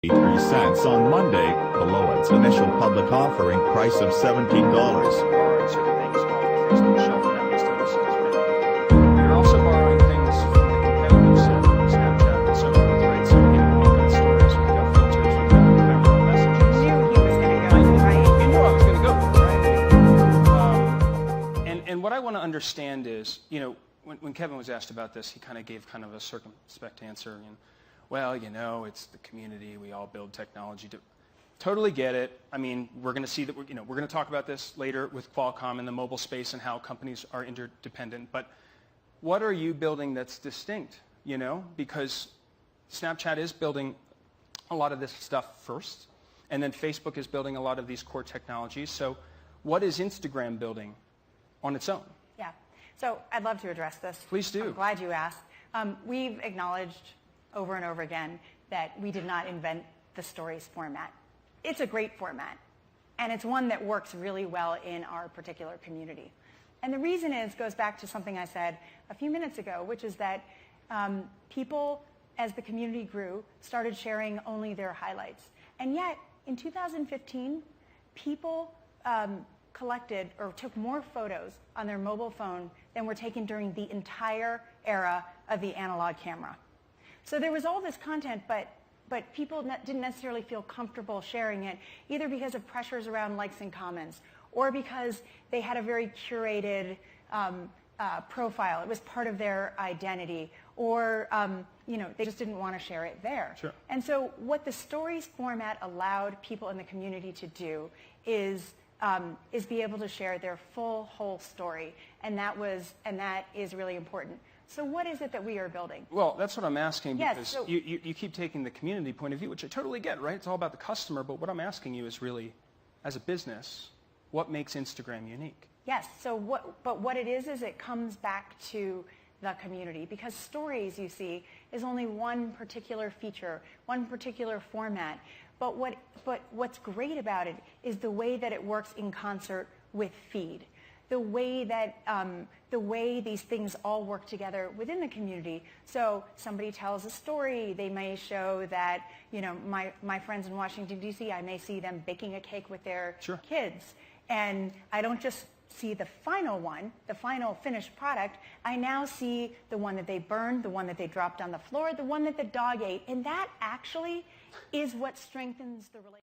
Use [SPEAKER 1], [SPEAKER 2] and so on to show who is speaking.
[SPEAKER 1] $0.83 on Monday, below its initial public offering price of $17.
[SPEAKER 2] Borrowing certain things off of Facebook shelf, and that makes total sense, right? You're also borrowing things from the competitive set, Snapchat and so forth, right? So we've got stories, we've got filters, we've got ephemeral messages.
[SPEAKER 3] You knew he was going to go there, right?
[SPEAKER 2] You knew I was going to go there, right? And what I want to understand is, when Kevin was asked about this, he kind of gave kind of a circumspect answer. Well, it's the community. We all build technology. Totally get it. I mean, we're going to see that. We're going to talk about this later with Qualcomm in the mobile space and how companies are interdependent. But what are you building that's distinct? Because Snapchat is building a lot of this stuff first, and then Facebook is building a lot of these core technologies. So, what is Instagram building on its own?
[SPEAKER 3] Yeah. So I'd love to address this.
[SPEAKER 2] Please do.
[SPEAKER 3] I'm glad you asked. We've acknowledged over and over again that we did not invent the stories format. It's a great format, and it's one that works really well in our particular community. And the reason goes back to something I said a few minutes ago, which is that people, as the community grew, started sharing only their highlights. And yet, in 2015, people collected or took more photos on their mobile phone than were taken during the entire era of the analog camera. So there was all this content, but people didn't necessarily feel comfortable sharing it, either because of pressures around likes and comments, or because they had a very curated profile. It was part of their identity, or they just didn't want to share it there.
[SPEAKER 2] Sure.
[SPEAKER 3] And so what the stories format allowed people in the community to do is be able to share their whole story, and that is really important. So what is it that we are building?
[SPEAKER 2] Well, that's what I'm asking,
[SPEAKER 3] Yes,
[SPEAKER 2] because
[SPEAKER 3] so
[SPEAKER 2] you keep taking the community point of view, which I totally get, right? It's all about the customer, but what I'm asking you is really, as a business, what makes Instagram unique?
[SPEAKER 3] Yes, so what it is it comes back to the community, because stories, you see, is only one particular feature, one particular format. But what's great about it is the way that it works in concert with feed. The way these things all work together within the community. So somebody tells a story, they may show that, my friends in Washington, D.C., I may see them baking a cake with their
[SPEAKER 2] Sure.
[SPEAKER 3] kids. And I don't just see the final one, the final finished product. I now see the one that they burned, the one that they dropped on the floor, the one that the dog ate. And that actually is what strengthens the relationship.